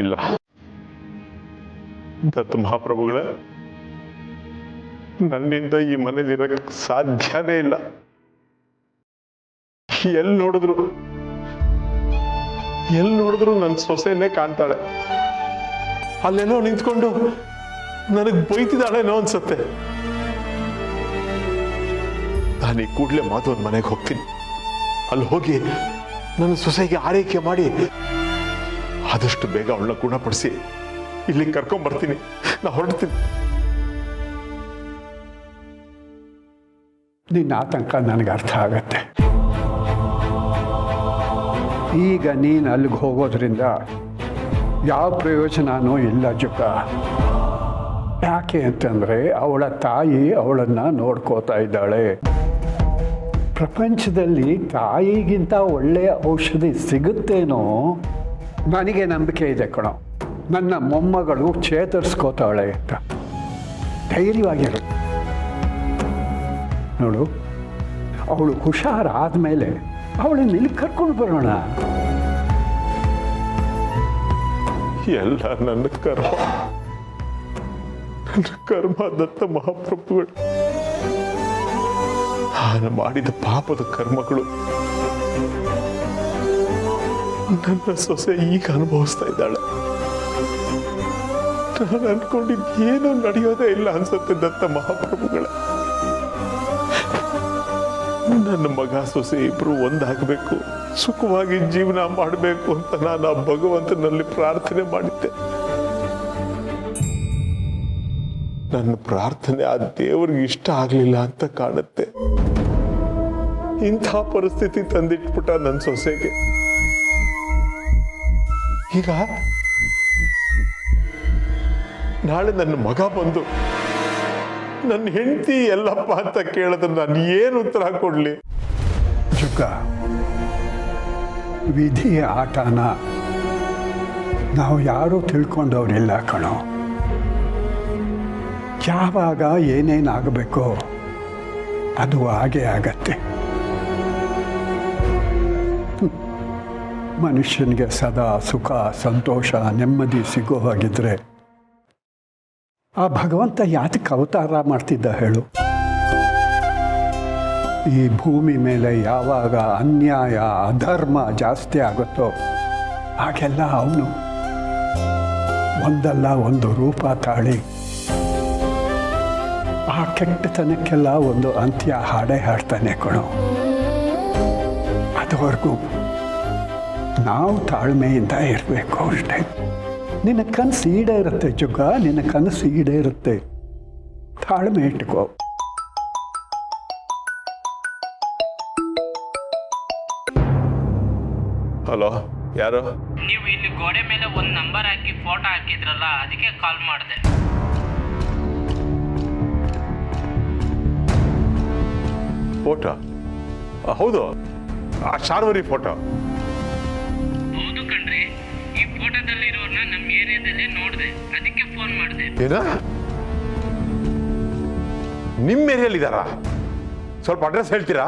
ಇಲ್ಲ ದತ್ತ ಮಹಾಪ್ರಭುಗಳೇ, ನನ್ನಿಂದ ಈ ಮನೇಲಿರಕ್ಕೆ ಸಾಧ್ಯನೇ ಇಲ್ಲ. ಎಲ್ಲಿ ನೋಡಿದ್ರು ನನ್ನ ಸೊಸೆನೇ ಕಾಣ್ತಾಳೆ. ಅಲ್ಲೇನೋ ನಿಂತ್ಕೊಂಡು ನನಗೆ ಬೈತಿದ್ದಾಳೇನೋ ಅನ್ಸತ್ತೆ. ನಾನು ಈ ಕೂಡಲೇ ಮಾಧವನ್ ಮನೆಗೆ ಹೋಗ್ತೀನಿ. ಅಲ್ಲಿ ಹೋಗಿ ನನ್ನ ಸೊಸೆಗೆ ಆರೈಕೆ ಮಾಡಿ ಆದಷ್ಟು ಬೇಗ ಅವಳನ್ನ ಗುಣಪಡಿಸಿ ಇಲ್ಲಿ ಕರ್ಕೊಂಡ್ ಬರ್ತೀನಿ. ನಾ ಹೊರಡ್ತೀನಿ. ನಿನ್ನ ಆತಂಕ ನನಗೆ ಅರ್ಥ ಆಗತ್ತೆ. ಈಗ ನೀನು ಅಲ್ಲಿಗೆ ಹೋಗೋದ್ರಿಂದ ಯಾವ ಪ್ರಯೋಜನನೂ ಇಲ್ಲ ಜುಕ್ಕ. ಯಾಕೆ ಅಂತಂದರೆ ಅವಳ ತಾಯಿ ಅವಳನ್ನು ನೋಡ್ಕೋತಾ ಇದ್ದಾಳೆ. ಪ್ರಪಂಚದಲ್ಲಿ ತಾಯಿಗಿಂತ ಒಳ್ಳೆಯ ಔಷಧಿ ಸಿಗುತ್ತೇನೋ ನನಗೆ ನಂಬಿಕೆ ಇದೆ ಕಣೋ. ನನ್ನ ಮೊಮ್ಮಗಳು ಚೇತರಿಸ್ಕೋತಾಳೆ ಅಂತ ಧೈರ್ಯವಾಗಿರು. ನೋಡು, ಅವಳು ಹುಷಾರಾದ್ಮೇಲೆ ಅವಳನ್ನ ಇಲ್ಲಿ ಕರ್ಕೊಂಡು ಬರೋಣ. ಎಲ್ಲ ನನ್ನ ಕರ್ಮ ದತ್ತ ಮಹಾಪ್ರಭುಗಳು. ನಾನು ಮಾಡಿದ ಪಾಪದ ಕರ್ಮಗಳು ನನ್ನ ಸೊಸೆ ಈಗ ಅನುಭವಿಸ್ತಾ ಇದ್ದಾಳೆ. ನಾನು ಅನ್ಕೊಂಡಿದ್ದು ಏನೂ ನಡೆಯೋದೇ ಇಲ್ಲ ಅನ್ಸುತ್ತೆ ದತ್ತ ಮಹಾಪ್ರಭುಗಳ. ನನ್ನ ಮಗ ಸೊಸೆ ಇಬ್ರು ಒಂದಾಗಬೇಕು, ಸುಖವಾಗಿ ಜೀವನ ಮಾಡಬೇಕು ಅಂತ ನಾನು ಆ ಭಗವಂತನಲ್ಲಿ ಪ್ರಾರ್ಥನೆ ಮಾಡಿದ್ದೆ. ನನ್ನ ಪ್ರಾರ್ಥನೆ ಆ ದೇವರಿಗೆ ಇಷ್ಟ ಆಗ್ಲಿಲ್ಲ ಅಂತ ಕಾಣುತ್ತೆ. ಇಂಥ ಪರಿಸ್ಥಿತಿ ತಂದಿಟ್ಬಿಟ್ಟ ನನ್ನ ಸೊಸೆಗೆ. ಈಗ ನಾಳೆ ನನ್ನ ಮಗ ಬಂದು ನನ್ನ ಹೆಂಡತಿ ಎಲ್ಲಪ್ಪ ಅಂತ ಕೇಳಿದ್ರೆ ನಾನು ಏನು ಉತ್ತರ ಕೊಡ್ಲಿ? ಜುಗ್ಗ, ವಿಧಿಯ ಆಟನ ನಾವು ಯಾರೂ ತಿಳ್ಕೊಂಡವ್ರಿಲ್ಲ ಕಣೋ. ಯಾವಾಗ ಏನೇನಾಗಬೇಕೋ ಅದು ಹಾಗೆ ಆಗತ್ತೆ. ಮನುಷ್ಯನಿಗೆ ಸದಾ ಸುಖ, ಸಂತೋಷ, ನೆಮ್ಮದಿ ಸಿಗೋ ಹಾಗಿದ್ರೆ ಆ ಭಗವಂತ ಯಾತಕ್ಕೆ ಅವತಾರ ಮಾಡ್ತಿದ್ದ ಹೇಳು? ಈ ಭೂಮಿ ಮೇಲೆ ಯಾವಾಗ ಅನ್ಯಾಯ, ಅಧರ್ಮ ಜಾಸ್ತಿ ಆಗುತ್ತೋ ಹಾಗೆಲ್ಲ ಅವನು ಒಂದಲ್ಲ ಒಂದು ರೂಪ ತಾಳಿ ಆ ಕೆಟ್ಟತನಕ್ಕೆಲ್ಲ ಒಂದು ಅಂತ್ಯ ಹಾಡೇ ಹಾಡ್ತಾನೆ ಕಣೋ. ಅದುವರೆಗೂ ನಾವು ತಾಳ್ಮೆಯಿಂದ ಇರಬೇಕು ಅಷ್ಟೇ. ನಿನ್ನ ಕನಸು ಈಡೇರುತ್ತೆ ಜುಗ್ಗ, ನಿನ್ನ ಕನಸು ಈಡೇರುತ್ತೆ. ತಾಳ್ಮೆ ಇಟ್ಕೋ. ಹಲೋ, ಯಾರು? ನೀವು ಇಲ್ಲಿ ಗೋಡೆ ಮೇಲೆ ಒಂದು ನಂಬರ್ ಹಾಕಿ ಫೋಟೋ ಹಾಕಿದ್ರಲ್ಲ, ಅದಕ್ಕೆ ಕಾಲ್ ಮಾಡಿದೆ. ಫೋಟೋ? ಹೌದು, ಆ ಶಾರ್ವರಿ ಫೋಟೋ. ಹೌದು ಕಣ್ರಿ, ಈ ಫೋಟೋದಲ್ಲಿರೋರ್ನ ನಮ್ಮ ಏರಿಯಾದಲ್ಲಿ ನೋಡಿದೆ, ಅದಕ್ಕೆ ಫೋನ್ ಮಾಡಿದೆ. ಏನ? ನಿಮ್ಮ ಏರಿಯಲ್ಲಿ ಇದ್ದಾರಾ? ಸ್ವಲ್ಪ ಅಡ್ರೆಸ್ ಹೇಳ್ತೀರಾ?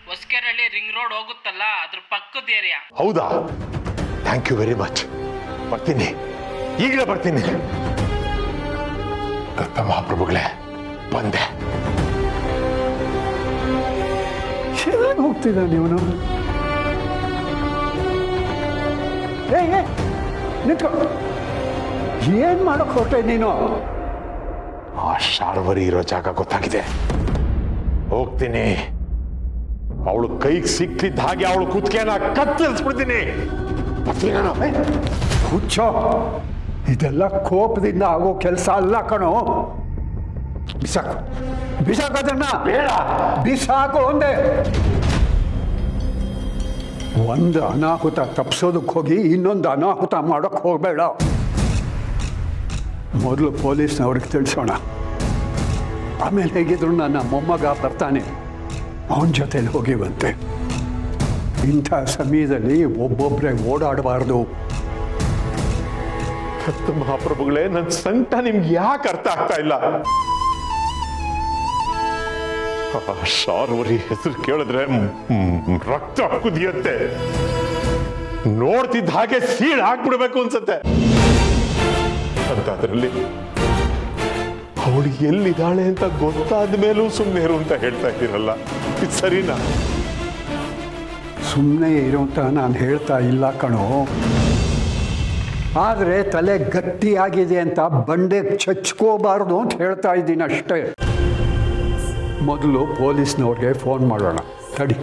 ಹೊಸಕೆರಳ್ಳಿ ರಿಂಗ್ ರೋಡ್ ಹೋಗುತ್ತಲ್ಲ, ಅದ್ರ ಪಕ್ಕದ ಏರಿಯಾ. ಹೌದಾ? Thank you very much. ಬರ್ತೀನಿ, ಈಗಲೇ ಬರ್ತೀನಿ. ದತ್ತ ಮಹಾಪ್ರಭುಗಳೇ, ಬಂದೆ. ಚೆನ್ನಾಗಿ ಹೋಗ್ತಿದ್ದಾನೆ ಇವನು. ನಿಂತ್ಕೊ. ಏನ್ ಮಾಡಕ್ ಹೊರಟೆ ನೀನು? ಆ ಶಾರ್ವರಿ ಇರೋ ಜಾಗ ಗೊತ್ತಾಗಿದೆ, ಹೋಗ್ತೀನಿ. ಅವಳು ಕೈಗೆ ಸಿಕ್ಕಿದ್ದ ಹಾಗೆ ಅವಳು ಕುತ್ತಿಗೆನ ಕತ್ತರಿಸ್ಬಿಡ್ತೀನಿ. ಬರ್ತೀನಿ ನಾನು. ಹುಚ್ಚೋ, ಇದೆಲ್ಲ ಕೋಪದಿಂದ ಆಗೋ ಕೆಲಸ ಅಲ್ಲ ಕಣೋ. ಬಿಸಾಕೋದನ್ನ ಬೇಡ. ಬಿಸಾಕು ಒಂದೇ. ಒಂದು ಅನಾಹುತ ತಪ್ಪಿಸೋದಕ್ಕೆ ಹೋಗಿ ಇನ್ನೊಂದು ಅನಾಹುತ ಮಾಡೋಕ್ಕೆ ಹೋಗಬೇಡ. ಮೊದಲು ಪೊಲೀಸ್ನವ್ರಿಗೆ ತಿಳಿಸೋಣ, ಆಮೇಲೆ ಹೇಗಿದ್ರು ನನ್ನ ಮೊಮ್ಮಗ ಬರ್ತಾನೆ, ಅವನ ಜೊತೆಲಿ ಹೋಗಿವಂತೆ. ಇಂಥ ಸಮಯದಲ್ಲಿ ಒಬ್ಬೊಬ್ಬರೇ ಓಡಾಡಬಾರ್ದು. ದತ್ತ ಮಹಾಪ್ರಭುಗಳೇ, ನನ್ನ ಸಂಕಟ ನಿಮ್ಗೆ ಯಾಕೆ ಅರ್ಥ ಆಗ್ತಾ ಇಲ್ಲ? ಶಾರ್ವರಿ ಹೆಸರು ಕೇಳಿದ್ರೆ ರಕ್ತ ಕುದಿಯತ್ತೆ. ನೋಡ್ತಿದ್ದ ಹಾಗೆ ಸೀಳ್ ಹಾಕ್ಬಿಡ್ಬೇಕು ಅನ್ಸತ್ತೆ. ಅಂತದ್ರಲ್ಲಿ ಅವಳು ಎಲ್ಲಿದ್ದಾಳೆ ಅಂತ ಗೊತ್ತಾದ ಮೇಲೂ ಸುಮ್ಮನೆ ಇರು ಅಂತ ಹೇಳ್ತಾ ಇದ್ದೀರಲ್ಲ, ಇದು ಸರಿನಾ? ಸುಮ್ಮನೆ ಇರು ಅಂತ ನಾನು ಹೇಳ್ತಾ ಇಲ್ಲ ಕಣೋ, ಆದರೆ ತಲೆ ಗಟ್ಟಿಯಾಗಿದೆ ಅಂತ ಬಂಡೆಗೆ ಚಚ್ಕೋಬಾರ್ದು ಅಂತ ಹೇಳ್ತಾ ಇದ್ದೀನಿ ಅಷ್ಟೇ. ಮೊದಲು ಪೊಲೀಸ್ನವ್ರಿಗೆ ಫೋನ್ ಮಾಡೋಣ, ತಡಿ.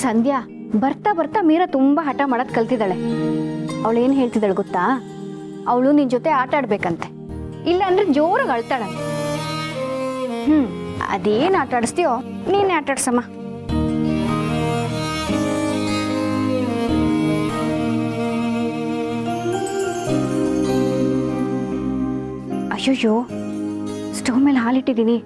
ಸಂಧ್ಯಾ ಬರ್ತಾ ಬರ್ತಾ ಮೀರಾ ತುಂಬಾ ಹಠ ಮಾಡೋದ್ ಕಲ್ತಿದ್ದಾಳೆ. ಅವಳು ಏನ್ ಹೇಳ್ತಿದ್ದಾಳೆ ಗೊತ್ತಾ? ಅವಳು ನಿನ್ ಜೊತೆ ಆಟ ಆಡ್ಬೇಕಂತೆ, ಇಲ್ಲ ಅಂದ್ರೆ ಜೋರಾಗಿ ಅಳ್ತಾಳಂತೆ. ಅದೇನ್ ಆಟ ಆಡಿಸ್ತೀಯೋ ನೀನೇ ಆಟ ಆಡ್ಸಮ್ಮ. ಅಯ್ಯಯ್ಯೋ, ಸ್ಟವ್ ಮೇಲೆ ಹಾಲಿಟ್ಟಿದ್ದೀನಿ.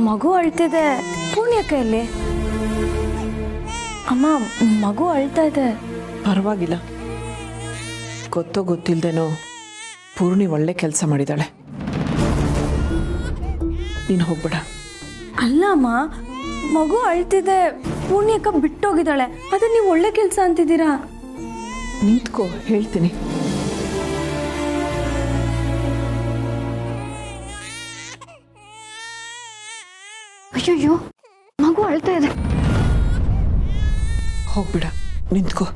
ಮಗು ಅಳ್ತಿದೆ. ಪೂರ್ಣಿ ಅಕ್ಕ ಎಲ್ಲಿ? ಅಮ್ಮ, ಮಗು ಅಳ್ತಾ ಇದೆ. ಪರವಾಗಿಲ್ಲ, ಗೊತ್ತೋ ಗೊತ್ತಿಲ್ದೇನೋ ಪೂರ್ಣಿ ಒಳ್ಳೆ ಕೆಲಸ ಮಾಡಿದಾಳೆ. ನೀನು ಹೋಗ್ಬೇಡ. ಅಲ್ಲ ಅಮ್ಮ, ಮಗು ಅಳ್ತಿದೆ, ಪೂರ್ಣಿ ಅಕ್ಕ ಬಿಟ್ಟೋಗಿದ್ದಾಳೆ, ಅದೇ ನೀವು ಒಳ್ಳೆ ಕೆಲಸ ಅಂತಿದ್ದೀರಾ. ನಿಂತ್ಕೋ, ಹೇಳ್ತೀನಿ. ಅಯ್ಯಯ್ಯೋ, ಮಗು ಅಳ್ತಾ ಇದೆ. ಹೋಗ್ಬೇಡ, ನಿಂತ್ಕೋ.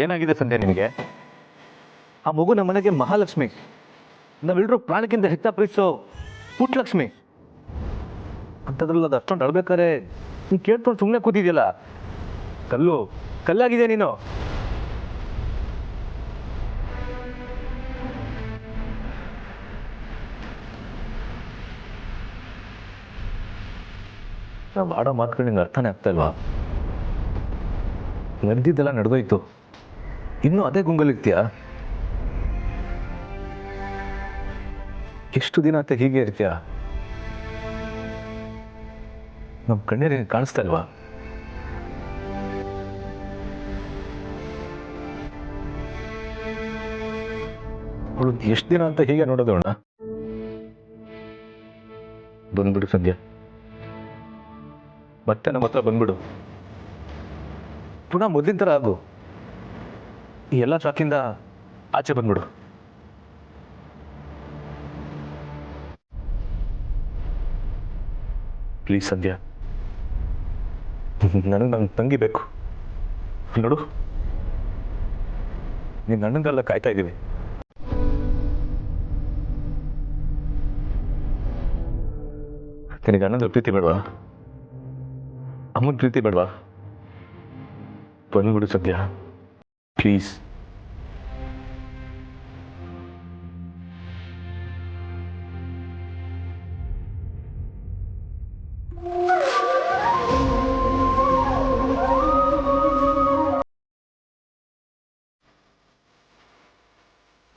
ಏನಾಗಿದೆ ಸಂಧ್ಯಾ ನಿನಗೆ? ಆ ಮಗು ನಮ್ಮ ಮನೆಗೆ ಮಹಾಲಕ್ಷ್ಮಿ, ನಾವೆಲ್ಲರೂ ಪ್ರಾಣಕ್ಕಿಂತ ಹೆಚ್ಚ ಪ್ರೀತಿಸೋ ಪುಟ್ಟಲಕ್ಷ್ಮಿ ಅಂಥದ್ರಲ್ಲಿ ಅದು ಅಷ್ಟೊಂದು ಅಳ್ಬೇಕಾದ್ರೆ ನೀನು ಕೇಳ್ಕೊಂಡು ಸುಮ್ಮನೆ ಕೂತಿದ್ಯಲ್ಲ, ಕಲ್ಲಾಗಿದೆ ನೀನು. ನಾವು ಆಡೋ ಮಾತುಗಳು ನಿಂಗೆ ಅರ್ಥನೇ ಆಗ್ತಾ ಇಲ್ವಾ? ನಡೆದಿದ್ದೆಲ್ಲ ನಡೆದೋಯ್ತು, ಇನ್ನೂ ಅದೇ ಗುಂಗಲಿರ್ತೀಯ? ಎಷ್ಟು ದಿನ ಅಂತ ಹೀಗೆ ಇರ್ತೀಯ? ನಮ್ಮ ಕಣ್ಣೀರಿಗೆ ಕಾಣಿಸ್ತಾ ಇಲ್ವಾ? ಅವಳು ಎಷ್ಟು ದಿನ ಅಂತ ಹೀಗೆ ನೋಡೋದು ಅಣ್ಣ? ಬಂದ್ಬಿಡು ಸಂಧ್ಯಾ, ಮತ್ತೆ ನಮ್ಮ ಹತ್ರ ಬಂದ್ಬಿಡು. ಪುನಃ ಮೊದಲಿನ ಥರ ಆಗು. ಈ ಎಲ್ಲ ಶಾಕಿಂದ ಆಚೆ ಬಂದ್ಬಿಡು. ಪ್ಲೀಸ್ ಸಂಧ್ಯಾ, ನನಗೆ ನನ್ನ ತಂಗಿ ಬೇಕು. ನೋಡು, ನೀನು ನನ್ನನ್ನೆಲ್ಲ ಕಾಯ್ತಾ ಇದ್ದೀವಿ. ನಿನಗೆ ಅಣ್ಣನ ಪ್ರೀತಿ ಬೇಡವಾ? ಅಮ್ಮನ ಪ್ರೀತಿ ಬೇಡವಾ? ಬಂದ್ಬಿಡು ಸಂಧ್ಯಾ, ಪ್ಲೀಸ್.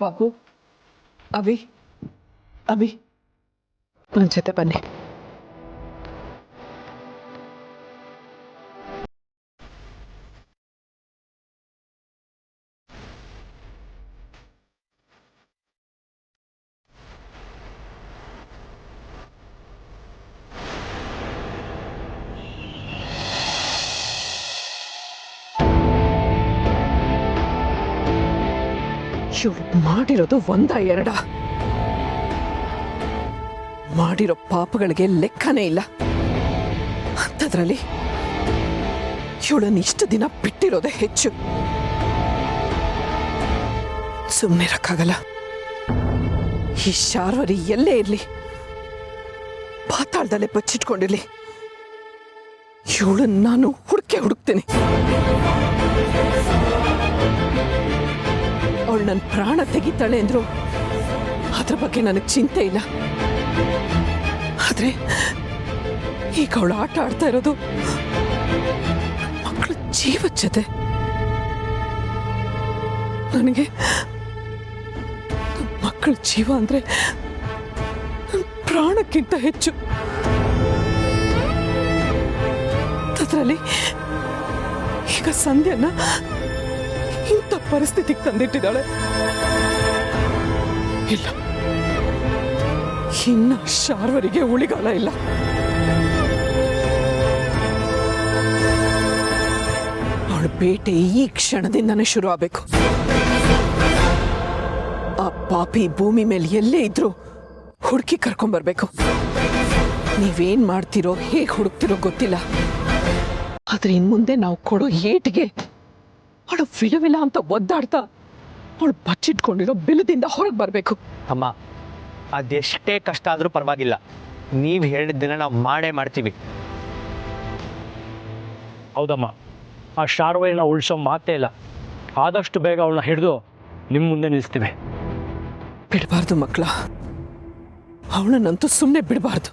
ಬಾಬು, ಅಭಿ, ಅಭಿ, ನನ್ನ ಜೊತೆ ಬನ್ನಿ. ಇವಳು ಮಾಡಿರೋದು ಒಂದ ಎರಡ? ಮಾಡಿರೋ ಪಾಪಗಳಿಗೆ ಲೆಕ್ಕನೇ ಇಲ್ಲ. ಅಂಥದ್ರಲ್ಲಿ ಇವಳನ್ನು ಇಷ್ಟು ದಿನ ಬಿಟ್ಟಿರೋದೇ ಹೆಚ್ಚು. ಸುಮ್ಮನಿರಕ್ಕಾಗಲ್ಲ. ಈ ಶಾರ್ವರಿ ಎಲ್ಲೇ ಇರಲಿ, ಪಾತಾಳದಲ್ಲೇ ಬಚ್ಚಿಟ್ಕೊಂಡಿರ್ಲಿ, ಇವಳನ್ನು ನಾನು ಹುಡುಕ್ತೇನೆ. ಅವಳು ನನ್ನ ಪ್ರಾಣ ತೆಗಿತಾಳೆ ಅಂದ್ರು ಅದ್ರ ಬಗ್ಗೆ ನನಗೆ ಚಿಂತೆ ಇಲ್ಲ. ಆದ್ರೆ ಈಗ ಅವಳು ಆಟ ಆಡ್ತಾ ಇರೋದು ಮಕ್ಕಳ ಜೀವದ ಜೊತೆ. ನನಗೆ ಮಕ್ಕಳ ಜೀವ ಅಂದ್ರೆ ಪ್ರಾಣಕ್ಕಿಂತ ಹೆಚ್ಚು. ಅದರಲ್ಲಿ ಈಗ ಸಂಧ್ಯಾನ ಇಂಥ ಪರಿಸ್ಥಿತಿಗೆ ತಂದಿಟ್ಟಿದ್ದಾಳೆ. ಇಲ್ಲ, ಇನ್ನ ಶಾರ್ವರಿಗೆ ಉಳಿಗಾಲ ಇಲ್ಲ. ಅವಳ ಬೇಟೆ ಈ ಕ್ಷಣದಿಂದನೇ ಶುರು ಆಗಬೇಕು. ಆ ಪಾಪಿ ಭೂಮಿ ಮೇಲೆ ಎಲ್ಲೇ ಇದ್ರು ಹುಡುಕಿ ಕರ್ಕೊಂಡ್ಬರ್ಬೇಕು. ನೀವೇನ್ ಮಾಡ್ತಿರೋ, ಹೇಗೆ ಹುಡುಕ್ತಿರೋ ಗೊತ್ತಿಲ್ಲ, ಆದ್ರೆ ಇನ್ ಮುಂದೆ ನಾವು ಕೊಡೋ ಏಟಿಗೆ ಅವಳು ವಿಲವಿಲ ಅಂತ ಒದ್ದಾಡ್ತಾ ಅವಳು ಬಚ್ಚಿಟ್ಕೊಂಡಿರೋ ಬಿಲದಿಂದ ಹೊರಗೆ ಬರಬೇಕು. ಅಮ್ಮ, ಅದೆಷ್ಟೇ ಕಷ್ಟ ಆದರೂ ಪರವಾಗಿಲ್ಲ, ನೀವು ಹೇಳಿದ್ದನ್ನ ನಾವು ಮಾಡೇ ಮಾಡ್ತೀವಿ. ಹೌದಮ್ಮ, ಆ ಶಾರ್ವರಿನ ಉಳಿಸೋ ಮಾತೇ ಇಲ್ಲ. ಆದಷ್ಟು ಬೇಗ ಅವಳನ್ನ ಹಿಡಿದು ನಿಮ್ಮ ಮುಂದೆ ನಿಲ್ಲಿಸ್ತೀವಿ. ಬಿಡಬಾರ್ದು ಮಕ್ಕಳ, ಅವಳನ್ನಂತೂ ಸುಮ್ಮನೆ ಬಿಡಬಾರ್ದು.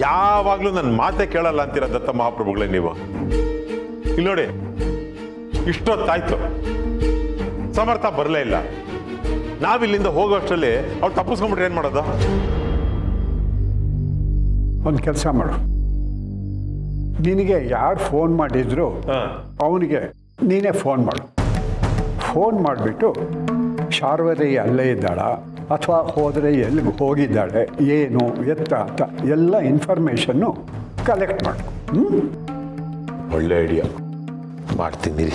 ಯಾವಾಗ್ಲೂ ನನ್ನ ಮಾತೆ ಕೇಳಲ್ಲ ಅಂತೀರ ದತ್ತ ಮಹಾಪ್ರಭುಗಳೇ ನೀವು. ಇಲ್ಲಿ ನೋಡಿ, ಇಷ್ಟೊತ್ತಾಯ್ತು, ಸಮರ್ಥ ಬರಲೇ ಇಲ್ಲ. ನಾವಿಲ್ಲಿಂದ ಹೋಗೋಷ್ಟರಲ್ಲಿ ಅವ್ರು ತಪ್ಪಿಸ್ಕೊಂಡ್ಬಿಟ್ರೆ ಏನ್ ಮಾಡೋದು? ಒಂದು ಕೆಲಸ ಮಾಡು, ನಿನಗೆ ಯಾರು ಫೋನ್ ಮಾಡಿದ್ರು ಅವನಿಗೆ ನೀನೇ ಫೋನ್ ಮಾಡು. ಫೋನ್ ಮಾಡಿಬಿಟ್ಟು ಶಾರ್ವರಿ ಅಲ್ಲೇ ಇದ್ದಾಳ ಅಥವಾ ಹೋದರೆ ಎಲ್ಲಿಗೆ ಹೋಗಿದ್ದಾಳೆ, ಏನು ಎತ್ತ ಅಂತ ಎಲ್ಲ ಇನ್ಫಾರ್ಮೇಷನ್ನು ಕಲೆಕ್ಟ್ ಮಾಡು. ಒಳ್ಳೆ ಐಡಿಯಾ, ಮಾಡ್ತೀನಿ.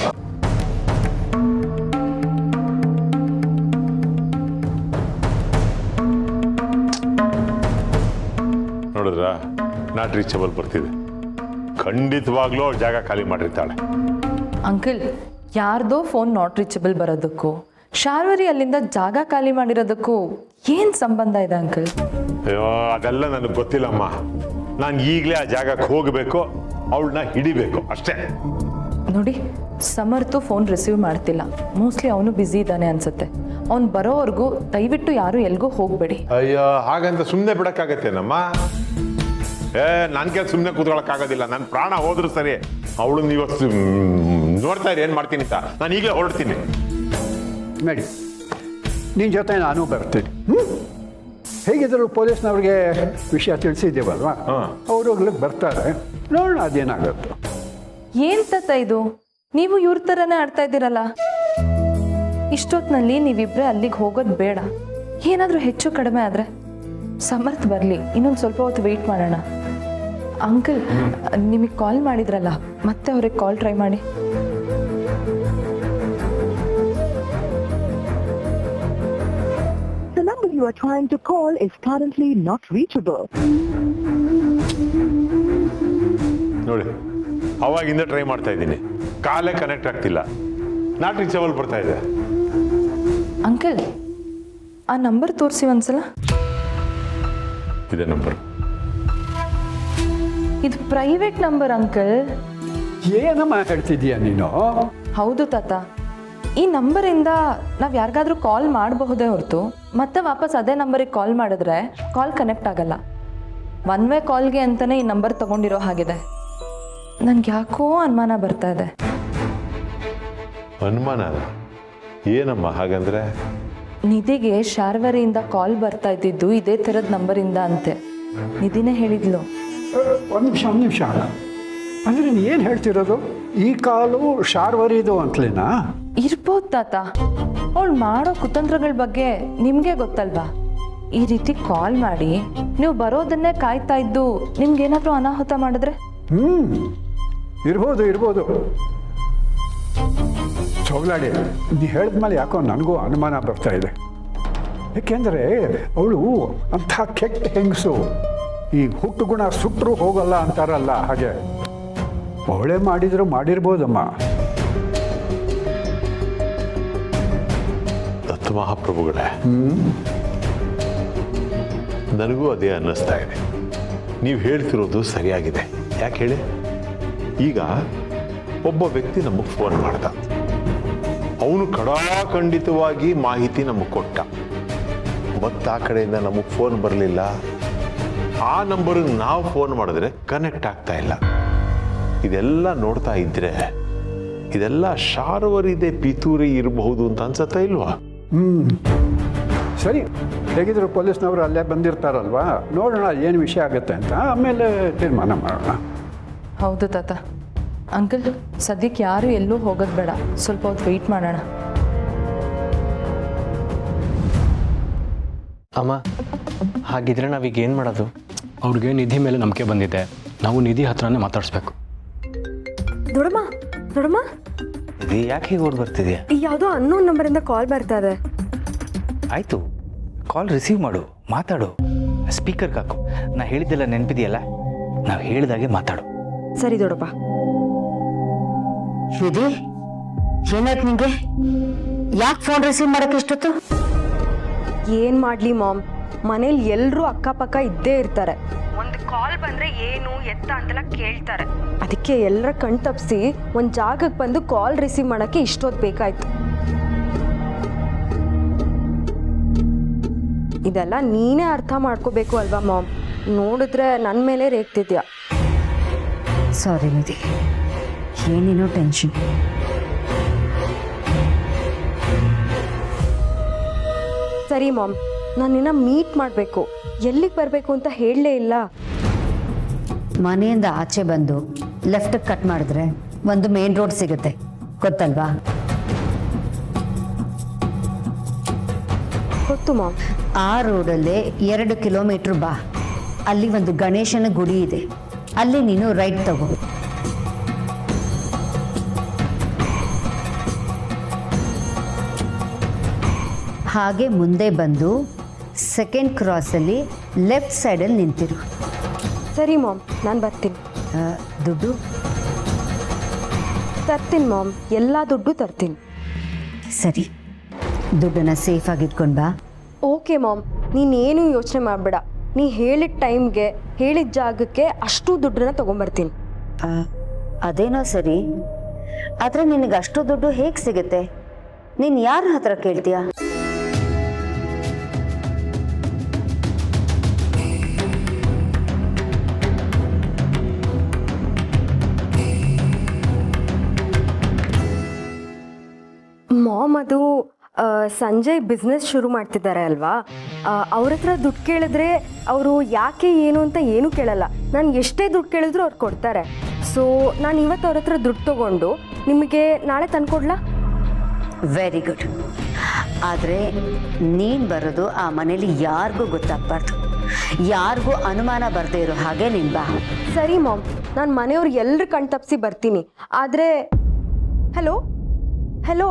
ನೋಡಿದ್ರ, ನಾಟ್ ರೀಚಬಲ್ ಬರ್ತಿದೆ. ಖಂಡಿತವಾಗ್ಲೂ ಅವ್ರ ಜಾಗ ಖಾಲಿ ಮಾಡಿರ್ತಾಳೆ. ಅಂಕಲ್, ಯಾರ್ದೋ ಫೋನ್ ನಾಟ್ ರೀಚಬಲ್ ಬರೋದಕ್ಕೂ ಶಾರ್ವರಿ ಅಲ್ಲಿಂದ ಜಾಗ ಖಾಲಿ ಮಾಡಿರೋದಕ್ಕೂ ಏನ್ ಸಂಬಂಧ ಇದೆ ಅಂಕಲ್? ಅಯ್ಯೋ, ಅದೆಲ್ಲ ನನಗೆ ಗೊತ್ತಿಲ್ಲಮ್ಮ. ನಾನು ಈಗಲೇ ಆ ಜಾಗಕ್ಕೆ ಹೋಗಬೇಕು, ಅವಳನ್ನ ಹಿಡಿಬೇಕು ಅಷ್ಟೇ. ನೋಡಿ, ಸಮರ್ಥು ಫೋನ್ ರಿಸೀವ್ ಮಾಡ್ತಿಲ್ಲ. ಮೋಸ್ಟ್ಲಿ ಅವನು ಬ್ಯುಸಿ ಇದ್ದಾನೆ ಅನ್ಸುತ್ತೆ. ಅವ್ನು ಬರೋವರೆಗೂ ದಯವಿಟ್ಟು ಯಾರು ಎಲ್ಗೂ ಹೋಗಬೇಡಿ. ಅಯ್ಯೋ, ಹಾಗಂತ ಸುಮ್ಮನೆ ಬಿಡಕ್ಕಾಗತ್ತೇನಮ್ಮ? ನನ್ಗೆ ಸುಮ್ಮನೆ ಕೂತ್ಕೊಳ್ಳೋಕ್ಕಾಗೋದಿಲ್ಲ. ನನ್ನ ಪ್ರಾಣ ಹೋದ್ರು ಸರಿ, ಅವಳನ್ನ ಇವತ್ತು ನೋಡ್ತಾ ಇರಿ ಏನ್ ಮಾಡ್ತೀನಿ ಅಂತ. ನಾನು ಈಗಲೇ ಹೊರಡ್ತೀನಿ. ನಡಿ, ನಿನ್ನ ಜೊತೆ ನಾನು ಬರ್ತೀನಿ. ಹೇಗಿದ್ರು ಪೊಲೀಸ್ನವ್ರಿಗೆ ವಿಷಯ ತಿಳಿಸಿದ್ದೀವಲ್ವಾ, ಅವರು ಹೋಗ್ಲಿಕ್ಕೆ ಬರ್ತಾರೆ. ನೋಡೋಣ ಅದೇನಾಗುತ್ತೆ. ಏನ್ ತತ್ತ ಇದು? ನೀವು ಇವ್ರ ಥರನೇ ಆಡ್ತಾ ಇದ್ದೀರಲ್ಲ. ಇಷ್ಟೊತ್ತಿನಲ್ಲಿ ನೀವಿಬ್ರೆ ಅಲ್ಲಿಗೆ ಹೋಗೋದು ಬೇಡ. ಏನಾದರೂ ಹೆಚ್ಚು ಕಡಿಮೆ ಆದರೆ ಸಮರ್ಥ ಬರಲಿ, ಇನ್ನೊಂದು ಸ್ವಲ್ಪ ಹೊತ್ತು ವೆಯ್ಟ್ ಮಾಡೋಣ. ಅಂಕಲ್, ನಿಮಗೆ ಕಾಲ್ ಮಾಡಿದ್ರಲ್ಲ, ಮತ್ತೆ ಅವ್ರಿಗೆ ಕಾಲ್ ಟ್ರೈ ಮಾಡಿ. The number you are trying to call is currently not reachable. ನೋಡಿ, ಅವಾಗಿಂದ ಟ್ರೈ ಮಾಡ್ತಾ ಇದ್ದೀನಿ, ಕಾಲೇ ಕನೆಕ್ಟ್ ಆಗ್ತಿಲ್ಲ. ನಾಟ್ ರೀಚಬಲ್ ಬರ್ತಾ ಇದೆ. ಅಂಕಲ್, ಆ ನಂಬರ್ ತೋರಿಸಿ ಒಂದ್ಸಲ. ಇದೆ ನಂಬರ್. ಇದು ಪ್ರೈವೇಟ್ ನಂಬರ್ ಅಂಕಲ್. ಏನಮ್ಮ ಹೇಳ್ತಿದ್ದೀಯ ನೀನು? ಹೌದು ತಾತ, ಈ ನಂಬರಿಂದ ನಾವು ಯಾರಿಗಾದ್ರೂ ಕಾಲ್ ಮಾಡಬಹುದೇ ಹೊರತು ಮತ್ತೆ ವಾಪಸ್ ಅದೇ ನಂಬರಿಗೆ ಕಾಲ್ ಮಾಡಿದ್ರೆ ಕಾಲ್ ಕನೆಕ್ಟ್ ಆಗಲ್ಲ. ಒನ್ ವೇ ಕಾಲ್ಗೆ ಅಂತಲೇ ಈ ನಂಬರ್ ತೊಗೊಂಡಿರೋ ಹಾಗಿದೆ. ನನಗೆ ಯಾಕೋ ಅನುಮಾನ ಬರ್ತಾ ಇದೆ. ಅನುಮಾನ ಏನಮ್ಮ ಹಾಗಂದ್ರೆ? ನಿಧಿಗೆ ಶಾರ್ವರಿಯಿಂದ ಕಾಲ್ ಬರ್ತಾ ಇದ್ದಿದ್ದು ಇದೇ ಥರದ ನಂಬರಿಂದ ಅಂತೆ. ನಿಧಿನೇ ಹೇಳಿದ್ಲು. ಒಂದು ನಿಮಿಷ ಅಂದರೆ ನೀನು ಏನು ಹೇಳ್ತಿರೋದು? ಈ ಕಾಲು ಶಾರ್ವರಿದು ಅಂತಲೇನಾ? ಇರ್ಬೋದು ತಾತ. ಅವಳು ಮಾಡೋ ಕುತಂತ್ರಗಳ ಬಗ್ಗೆ ನಿಮಗೆ ಗೊತ್ತಲ್ವಾ? ಈ ರೀತಿ ಕಾಲ್ ಮಾಡಿ ನೀವು ಬರೋದನ್ನೇ ಕಾಯ್ತಾ ಇದ್ದು ನಿಮ್ಗೇನಾದರೂ ಅನಾಹುತ ಮಾಡಿದ್ರೆ? ಇರ್ಬೋದು. ಚೌಲಾಡಿ, ನೀ ಹೇಳಿದ್ಮೇಲೆ ಯಾಕೋ ನನಗೂ ಅನುಮಾನ ಬರ್ತಾ ಇದೆ. ಏಕೆಂದರೆ ಅವಳು ಅಂಥ ಕೆಟ್ಟ ಹೆಂಗಸು. ಈ ಹುಟ್ಟು ಗುಣ ಸುಟ್ಟರು ಹೋಗಲ್ಲ ಅಂತಾರಲ್ಲ, ಹಾಗೆ ಅವಳೇ ಮಾಡಿದ್ರು ಮಾಡಿರ್ಬೋದಮ್ಮ. ದತ್ತ ಮಹಾಪ್ರಭುಗಳೇ, ನನಗೂ ಅದೇ ಅನ್ನಿಸ್ತಾ ಇದೆ. ನೀವು ಹೇಳ್ತಿರೋದು ಸರಿಯಾಗಿದೆ. ಯಾಕೆ ಹೇಳಿ? ಈಗ ಒಬ್ಬ ವ್ಯಕ್ತಿ ನಮಗೆ ಫೋನ್ ಮಾಡ್ದ, ಅವನು ಖಡಾಖಂಡಿತವಾಗಿ ಮಾಹಿತಿ ನಮಗೆ ಕೊಟ್ಟ, ಮತ್ತು ಆ ಕಡೆಯಿಂದ ನಮಗೆ ಫೋನ್ ಬರಲಿಲ್ಲ. ಆ ನಂಬರಿಗೆ ನಾವು ಫೋನ್ ಮಾಡಿದ್ರೆ ಕನೆಕ್ಟ್ ಆಗ್ತಾ ಇಲ್ಲ. ಇದೆಲ್ಲ ನೋಡ್ತಾ ಇದ್ರೆ ಇದೆಲ್ಲ ಶಾರ್ವರಿದೆ ಪಿತೂರಿ ಇರಬಹುದು ಅಂತ ಅನ್ಸತ್ತಾ ಇಲ್ವಾ? ಸರಿ, ಹೇಗಿದ್ರು ಪೊಲೀಸ್ನವರು ಅಲ್ಲೇ ಬಂದಿರ್ತಾರಲ್ವಾ, ನೋಡೋಣ ಏನು ವಿಷಯ ಆಗುತ್ತೆ ಅಂತ, ಆಮೇಲೆ ತೀರ್ಮಾನ ಮಾಡೋಣ. ಹೌದು ತಾತ. ಅಂಕಲ್, ಸದ್ಯಕ್ಕೆ ಯಾರು ಎಲ್ಲೂ ಹೋಗೋದು ಬೇಡ, ಸ್ವಲ್ಪ ಹೊತ್ತು ವೆಯ್ಟ್ ಮಾಡೋಣ. ಅಮ್ಮ, ಹಾಗಿದ್ರೆ ನಾವೀಗ ಏನು ಮಾಡೋದು? ಅವ್ರಿಗೆ ನಿಧಿ ಮೇಲೆ ನಂಬಿಕೆ ಬಂದಿದೆ. ನಾವು ನಿಧಿ ಹತ್ರನೇ ಮಾತಾಡಿಸ್ಬೇಕು. ದೊಡಮ್ಮ ಇದು ಯಾಕೆ ಹೀಗೆ ಓಡ್ ಬರ್ತಿದ್ಯಾ? ಯಾವುದೋ ಅನ್ನೋನ್ ನಂಬರಿಂದ ಕಾಲ್ ಬರ್ತಾ ಇದೆ. ಆಯಿತು, ಕಾಲ್ ರಿಸೀವ್ ಮಾಡು, ಮಾತಾಡು. ಸ್ಪೀಕರ್ಗೆ ಹಾಕು. ನಾ ಹೇಳಿದ್ದೆಲ್ಲ ನೆನಪಿದೆಯಲ್ಲ, ನಾವು ಹೇಳಿದಾಗೆ ಮಾತಾಡು. ಸರಿ ದೊಡಪ್ಪ. ನಿಧಿ, ಏನಾಯ್ತು ನಿಂಗೆ? ಯಾಕೆ ಫೋನ್ ರಿಸೀವ್ ಮಾಡಕ್ಕೆ ಇಷ್ಟೊತ್ತು? ಏನ್ ಮಾಡ್ಲಿ ಮಾಮ್, ಮನೇಲಿ ಎಲ್ರೂ ಅಕ್ಕಪಕ್ಕ ಇದ್ದೇ ಇರ್ತಾರೆ. ಒಂದು ಕಾಲ್ ಬಂದ್ರೆ ಏನು ಎತ್ತ ಅಂತೆಲ್ಲ ಕೇಳ್ತಾರೆ. ಅದಕ್ಕೆ ಎಲ್ಲರ ಕಣ್ ತಪ್ಪಿಸಿ ಒಂದ್ ಜಾಗಕ್ಕೆ ಬಂದು ಕಾಲ್ ರಿಸೀವ್ ಮಾಡಕ್ಕೆ ಇಷ್ಟೊತ್ತು ಬೇಕಾಯ್ತು. ಇದೆಲ್ಲ ನೀನೇ ಅರ್ಥ ಮಾಡ್ಕೋಬೇಕು ಅಲ್ವಾ ಮಾಮ್? ನೋಡಿದ್ರೆ ನನ್ನ ಮೇಲೆ ರೇಗ್ತಿದ್ಯಾ. ಸಾರಿ ನಿಧಿ, ಏನೇನೋ ಟೆನ್ಷನ್. ಸರಿ ಮಾಮ್, ನಾನು ನಿನ್ನ ಮೀಟ್ ಮಾಡಬೇಕು. ಎಲ್ಲಿಗೆ ಬರಬೇಕು ಅಂತ ಹೇಳಲೇ ಇಲ್ಲ. ಮನೆಯಿಂದ ಆಚೆ ಬಂದು ಲೆಫ್ಟ್ ಕಟ್ ಮಾಡಿದ್ರೆ ಒಂದು ಮೇನ್ ರೋಡ್ ಸಿಗುತ್ತೆ, ಗೊತ್ತಲ್ವಾ? ಗೊತ್ತು ಮಾಮ್. ಆ ರೋಡಲ್ಲೇ 2 ಕಿಲೋಮೀಟ್ರ್ ಬಾ. ಅಲ್ಲಿ ಒಂದು ಗಣೇಶನ ಗುಡಿ ಇದೆ, ಅಲ್ಲಿ ನೀನು ರೈಟ್ ತಗೋ. ಹಾಗೆ ಮುಂದೆ ಬಂದು ಸೆಕೆಂಡ್ ಕ್ರಾಸಲ್ಲಿ ಲೆಫ್ಟ್ ಸೈಡಲ್ಲಿ ನಿಂತಿರು. ಸರಿ ಮಾಮ್, ನಾನು ಬರ್ತೀನಿ. ದುಡ್ಡು ತರ್ತೀನಿ ಮಾಮ್, ಎಲ್ಲ ದುಡ್ಡು ತರ್ತೀನಿ. ಸರಿ, ದುಡ್ಡನ್ನು ಸೇಫಾಗಿ ಇಟ್ಕೊಂಡು ಬಾ. ಓಕೆ ಮಾಮ್, ನೀನೇನು ಯೋಚನೆ ಮಾಡಬೇಡ. ನೀ ಹೇಳಿದ ಟೈಮ್ಗೆ ಹೇಳಿದ ಜಾಗಕ್ಕೆ ಅಷ್ಟು ದುಡ್ಡನ್ನ ತೊಗೊಂಬರ್ತೀನಿ. ಅದೇನೋ ಸರಿ, ಆದರೆ ನಿನಗೆ ಅಷ್ಟು ದುಡ್ಡು ಹೇಗೆ ಸಿಗುತ್ತೆ? ನೀನು ಯಾರ ಹತ್ರ ಕೇಳ್ತೀಯಾ? ಮಾಮ್, ಅದು ಸಂಜಯ್ ಬಿಸ್ನೆಸ್ ಶುರು ಮಾಡ್ತಿದ್ದಾರೆ ಅಲ್ವಾ, ಅವ್ರ ಹತ್ರ ದುಡ್ಡು ಕೇಳಿದ್ರೆ ಅವರು ಯಾಕೆ ಏನು ಅಂತ ಏನೂ ಕೇಳಲ್ಲ. ನಾನು ಎಷ್ಟೇ ದುಡ್ಡು ಕೇಳಿದ್ರು ಅವ್ರು ಕೊಡ್ತಾರೆ. ಸೊ ನಾನು ಇವತ್ತು ಅವ್ರ ಹತ್ರ ದುಡ್ಡು ತೊಗೊಂಡು ನಿಮಗೆ ನಾಳೆ ತಂದ್ಕೊಡ್ಲಾ? Very good. ಆದರೆ ನೀನು ಬರೋದು ಆ ಮನೇಲಿ ಯಾರಿಗೂ ಗೊತ್ತಾಗಬಾರ್ದು, ಯಾರಿಗೂ ಅನುಮಾನ ಬರದೇ ಇರೋ ಹಾಗೆ ನೀನು ಬಾ. ಸರಿ ಮಾಮ್, ನಾನು ಮನೆಯವ್ರು ಎಲ್ಲರೂ ಕಣ್ ತಪ್ಪಿಸಿ ಬರ್ತೀನಿ. ಆದರೆ ಹಲೋ